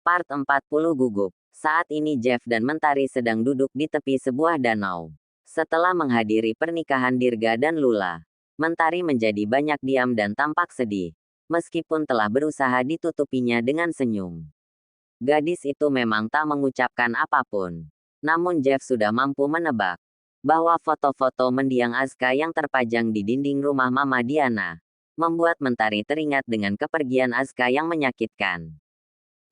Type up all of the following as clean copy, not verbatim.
Part 40 gugup. Saat ini Jeff dan Mentari sedang duduk di tepi sebuah danau. Setelah menghadiri pernikahan Dirga dan Lula, Mentari menjadi banyak diam dan tampak sedih. Meskipun telah berusaha ditutupinya dengan senyum. Gadis itu memang tak mengucapkan apapun. Namun Jeff sudah mampu menebak bahwa foto-foto mendiang Aska yang terpajang di dinding rumah Mama Diana membuat Mentari teringat dengan kepergian Aska yang menyakitkan.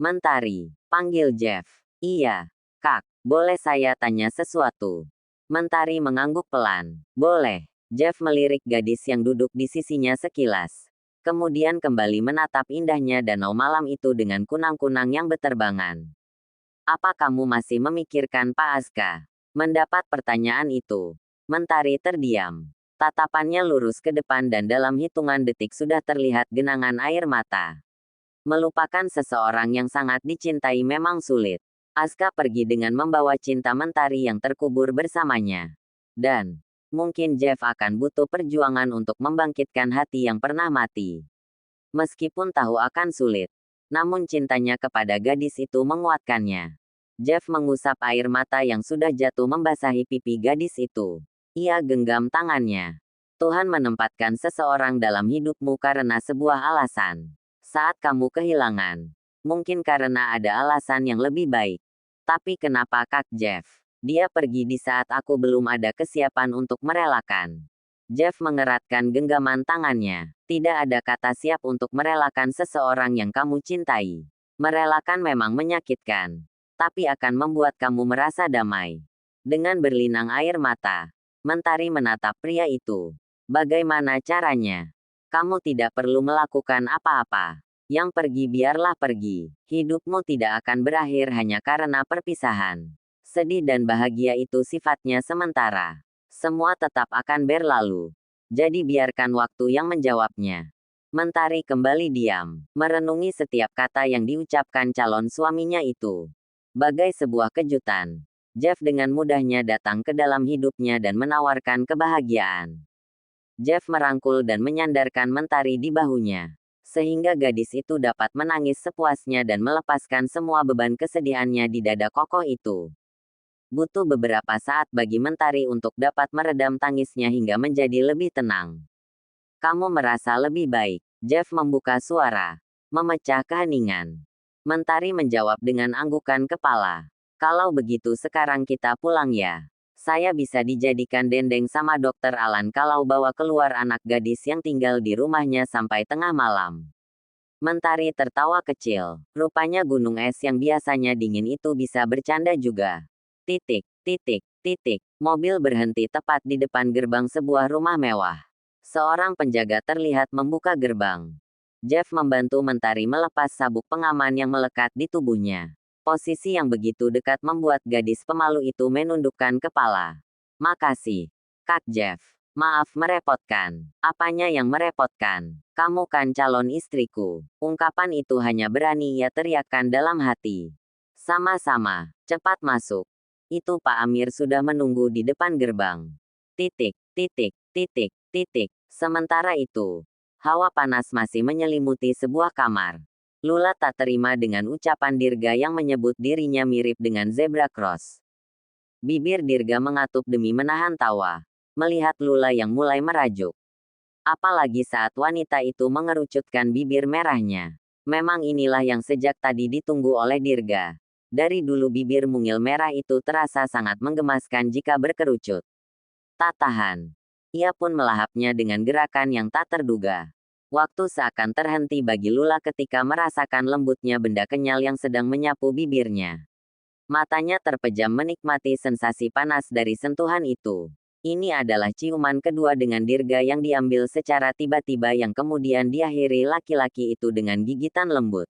Mentari, panggil Jeff. Iya, Kak, boleh saya tanya sesuatu? Mentari mengangguk pelan. Boleh. Jeff melirik gadis yang duduk di sisinya sekilas. Kemudian kembali menatap indahnya danau malam itu dengan kunang-kunang yang beterbangan. Apa kamu masih memikirkan Pak Aska? Mendapat pertanyaan itu, Mentari terdiam. Tatapannya lurus ke depan dan dalam hitungan detik sudah terlihat genangan air mata. Melupakan seseorang yang sangat dicintai memang sulit. Aska pergi dengan membawa cinta Mentari yang terkubur bersamanya. Dan, mungkin Jeff akan butuh perjuangan untuk membangkitkan hati yang pernah mati. Meskipun tahu akan sulit, namun cintanya kepada gadis itu menguatkannya. Jeff mengusap air mata yang sudah jatuh membasahi pipi gadis itu. Ia genggam tangannya. Tuhan menempatkan seseorang dalam hidupmu karena sebuah alasan. Saat kamu kehilangan, mungkin karena ada alasan yang lebih baik. Tapi kenapa Kak Jeff? Dia pergi di saat aku belum ada kesiapan untuk merelakan. Jeff mengeratkan genggaman tangannya. Tidak ada kata siap untuk merelakan seseorang yang kamu cintai. Merelakan memang menyakitkan, tapi akan membuat kamu merasa damai. Dengan berlinang air mata, Mentari menatap pria itu. Bagaimana caranya? Kamu tidak perlu melakukan apa-apa. Yang pergi biarlah pergi. Hidupmu tidak akan berakhir hanya karena perpisahan. Sedih dan bahagia itu sifatnya sementara. Semua tetap akan berlalu. Jadi biarkan waktu yang menjawabnya. Mentari kembali diam, merenungi setiap kata yang diucapkan calon suaminya itu. Bagai sebuah kejutan, Jeff dengan mudahnya datang ke dalam hidupnya dan menawarkan kebahagiaan. Jeff merangkul dan menyandarkan Mentari di bahunya, sehingga gadis itu dapat menangis sepuasnya dan melepaskan semua beban kesedihannya di dada kokoh itu. Butuh beberapa saat bagi Mentari untuk dapat meredam tangisnya hingga menjadi lebih tenang. Kamu merasa lebih baik? Jeff membuka suara, memecah keheningan. Mentari menjawab dengan anggukan kepala. Kalau begitu sekarang kita pulang ya. Saya bisa dijadikan dendeng sama Dokter Alan kalau bawa keluar anak gadis yang tinggal di rumahnya sampai tengah malam. Mentari tertawa kecil. Rupanya gunung es yang biasanya dingin itu bisa bercanda juga. Titik, titik, titik. Mobil berhenti tepat di depan gerbang sebuah rumah mewah. Seorang penjaga terlihat membuka gerbang. Jeff membantu Mentari melepas sabuk pengaman yang melekat di tubuhnya. Posisi yang begitu dekat membuat gadis pemalu itu menundukkan kepala. Makasih, Kak Jeff. Maaf merepotkan. Apanya yang merepotkan? Kamu kan calon istriku. Ungkapan itu hanya berani ia teriakkan dalam hati. Sama-sama, cepat masuk. Itu Pak Amir sudah menunggu di depan gerbang. Titik, titik, titik, titik. Sementara itu, hawa panas masih menyelimuti sebuah kamar. Lula tak terima dengan ucapan Dirga yang menyebut dirinya mirip dengan zebra cross. Bibir Dirga mengatup demi menahan tawa, melihat Lula yang mulai merajuk. Apalagi saat wanita itu mengerucutkan bibir merahnya. Memang inilah yang sejak tadi ditunggu oleh Dirga. Dari dulu bibir mungil merah itu terasa sangat menggemaskan jika berkerucut. Tak tahan. Ia pun melahapnya dengan gerakan yang tak terduga. Waktu seakan terhenti bagi Lula ketika merasakan lembutnya benda kenyal yang sedang menyapu bibirnya. Matanya terpejam menikmati sensasi panas dari sentuhan itu. Ini adalah ciuman kedua dengan Dirga yang diambil secara tiba-tiba yang kemudian diakhiri laki-laki itu dengan gigitan lembut.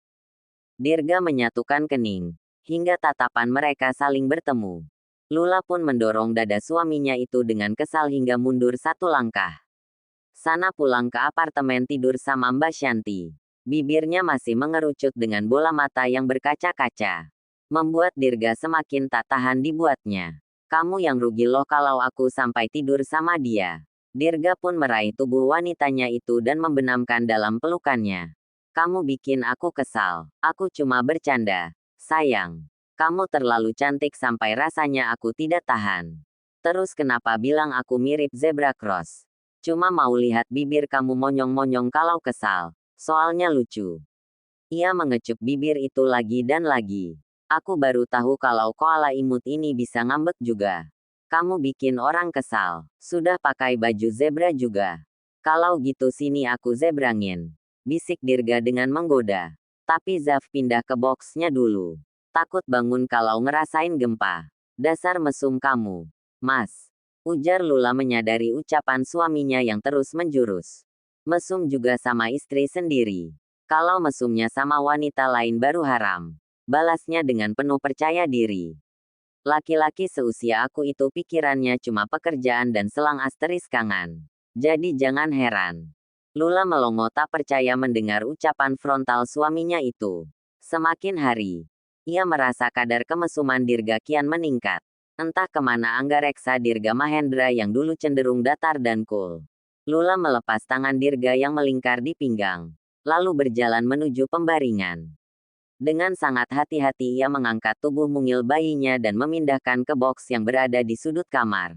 Dirga menyatukan kening, hingga tatapan mereka saling bertemu. Lula pun mendorong dada suaminya itu dengan kesal hingga mundur satu langkah. Sana pulang ke apartemen tidur sama Mbak Shanti. Bibirnya masih mengerucut dengan bola mata yang berkaca-kaca. Membuat Dirga semakin tak tahan dibuatnya. Kamu yang rugi loh kalau aku sampai tidur sama dia. Dirga pun meraih tubuh wanitanya itu dan membenamkan dalam pelukannya. Kamu bikin aku kesal. Aku cuma bercanda. Sayang, kamu terlalu cantik sampai rasanya aku tidak tahan. Terus kenapa bilang aku mirip zebra cross? Cuma mau lihat bibir kamu monyong-monyong kalau kesal. Soalnya lucu. Ia mengecup bibir itu lagi dan lagi. Aku baru tahu kalau koala imut ini bisa ngambek juga. Kamu bikin orang kesal. Sudah pakai baju zebra juga. Kalau gitu sini aku zebrangin. Bisik Dirga dengan menggoda. Tapi Zaf pindah ke boxnya dulu. Takut bangun kalau ngerasain gempa. Dasar mesum kamu. Mas. Ujar Lula menyadari ucapan suaminya yang terus menjurus. Mesum juga sama istri sendiri. Kalau mesumnya sama wanita lain baru haram. Balasnya dengan penuh percaya diri. Laki-laki seusia aku itu pikirannya cuma pekerjaan dan selang asteris kangen. Jadi jangan heran. Lula melongo tak percaya mendengar ucapan frontal suaminya itu. Semakin hari, ia merasa kadar kemesuman Dirga kian meningkat. Entah kemana anggareksa Dirga Mahendra yang dulu cenderung datar dan cool. Lula melepas tangan Dirga yang melingkar di pinggang. Lalu berjalan menuju pembaringan. Dengan sangat hati-hati ia mengangkat tubuh mungil bayinya dan memindahkan ke box yang berada di sudut kamar.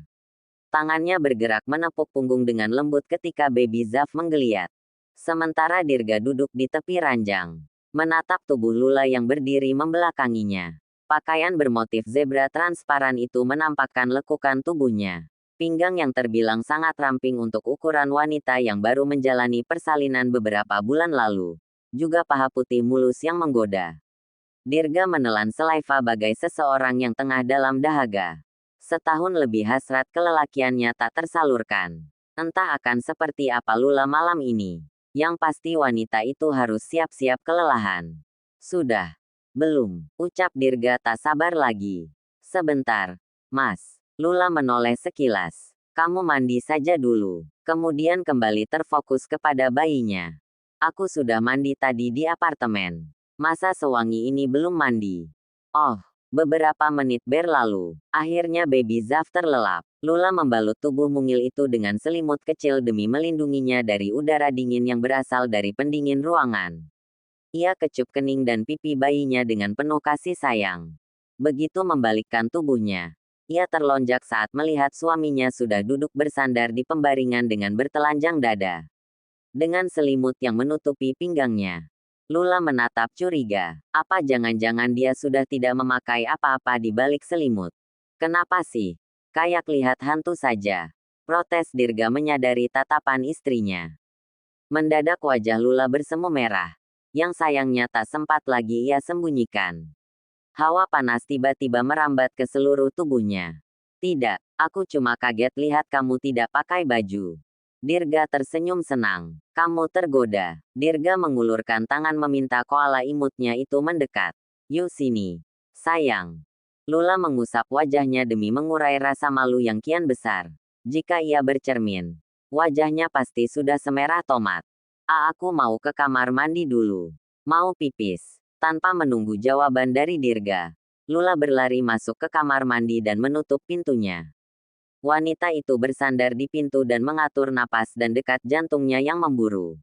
Tangannya bergerak menepuk punggung dengan lembut ketika baby Zaf menggeliat. Sementara Dirga duduk di tepi ranjang. Menatap tubuh Lula yang berdiri membelakanginya. Pakaian bermotif zebra transparan itu menampakkan lekukan tubuhnya. Pinggang yang terbilang sangat ramping untuk ukuran wanita yang baru menjalani persalinan beberapa bulan lalu. Juga paha putih mulus yang menggoda. Dirga menelan selaiva bagai seseorang yang tengah dalam dahaga. Setahun lebih hasrat kelelakiannya tak tersalurkan. Entah akan seperti apa Lula malam ini. Yang pasti wanita itu harus siap-siap kelelahan. Sudah. Belum, ucap Dirga tak sabar lagi. Sebentar, Mas. Lula menoleh sekilas. Kamu mandi saja dulu. Kemudian kembali terfokus kepada bayinya. Aku sudah mandi tadi di apartemen. Masa sewangi ini belum mandi? Oh, beberapa menit berlalu. Akhirnya baby Zaf terlelap. Lula membalut tubuh mungil itu dengan selimut kecil demi melindunginya dari udara dingin yang berasal dari pendingin ruangan. Ia kecup kening dan pipi bayinya dengan penuh kasih sayang. Begitu membalikkan tubuhnya, ia terlonjak saat melihat suaminya sudah duduk bersandar di pembaringan dengan bertelanjang dada. Dengan selimut yang menutupi pinggangnya. Lula menatap curiga. Apa jangan-jangan dia sudah tidak memakai apa-apa di balik selimut? Kenapa sih? Kayak lihat hantu saja. Protes Dirga menyadari tatapan istrinya. Mendadak wajah Lula bersemu merah. Yang sayangnya tak sempat lagi ia sembunyikan. Hawa panas tiba-tiba merambat ke seluruh tubuhnya. Tidak, aku cuma kaget lihat kamu tidak pakai baju. Dirga tersenyum senang. Kamu tergoda. Dirga mengulurkan tangan meminta koala imutnya itu mendekat. Yuk sini. Sayang. Lula mengusap wajahnya demi mengurai rasa malu yang kian besar. Jika ia bercermin, wajahnya pasti sudah semerah tomat. Aku mau ke kamar mandi dulu. Mau pipis. Tanpa menunggu jawaban dari Dirga, Lula berlari masuk ke kamar mandi dan menutup pintunya. Wanita itu bersandar di pintu dan mengatur napas dan dekat jantungnya yang memburu.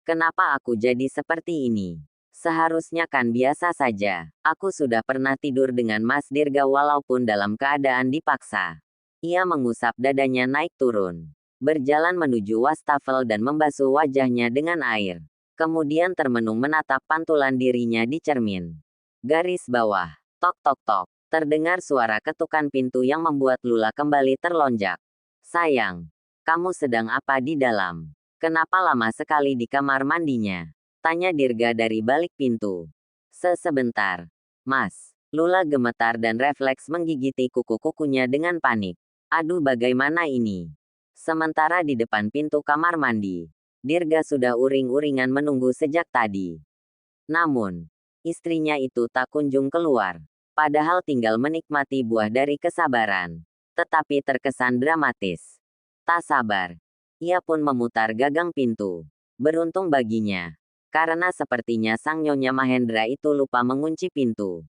Kenapa aku jadi seperti ini? Seharusnya kan biasa saja. Aku sudah pernah tidur dengan Mas Dirga walaupun dalam keadaan dipaksa. Ia mengusap dadanya naik turun. Berjalan menuju wastafel dan membasuh wajahnya dengan air. Kemudian termenung menatap pantulan dirinya di cermin. Garis bawah. Tok tok tok. Terdengar suara ketukan pintu yang membuat Lula kembali terlonjak. Sayang, kamu sedang apa di dalam? Kenapa lama sekali di kamar mandinya? Tanya Dirga dari balik pintu. Sebentar, Mas. Lula gemetar dan refleks menggigiti kuku-kukunya dengan panik. Aduh, bagaimana ini? Sementara di depan pintu kamar mandi, Dirga sudah uring-uringan menunggu sejak tadi. Namun, istrinya itu tak kunjung keluar. Padahal tinggal menikmati buah dari kesabaran. Tetapi terkesan dramatis. Tak sabar. Ia pun memutar gagang pintu. Beruntung baginya. Karena sepertinya sang Nyonya Mahendra itu lupa mengunci pintu.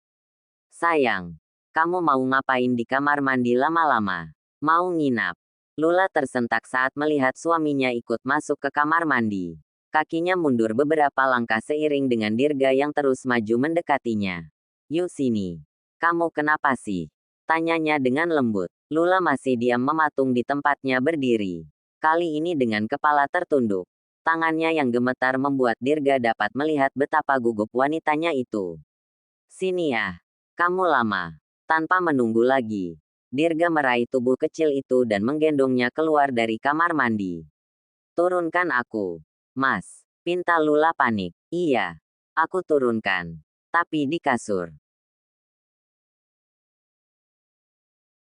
Sayang, kamu mau ngapain di kamar mandi lama-lama? Mau nginap? Lula tersentak saat melihat suaminya ikut masuk ke kamar mandi. Kakinya mundur beberapa langkah seiring dengan Dirga yang terus maju mendekatinya. Yuk sini. Kamu kenapa sih? Tanyanya dengan lembut. Lula masih diam mematung di tempatnya berdiri. Kali ini dengan kepala tertunduk. Tangannya yang gemetar membuat Dirga dapat melihat betapa gugup wanitanya itu. Sini ya. Kamu lama. Tanpa menunggu lagi, Dirga meraih tubuh kecil itu dan menggendongnya keluar dari kamar mandi. Turunkan aku. Mas. Pinta Lula panik. Iya. Aku turunkan. Tapi di kasur.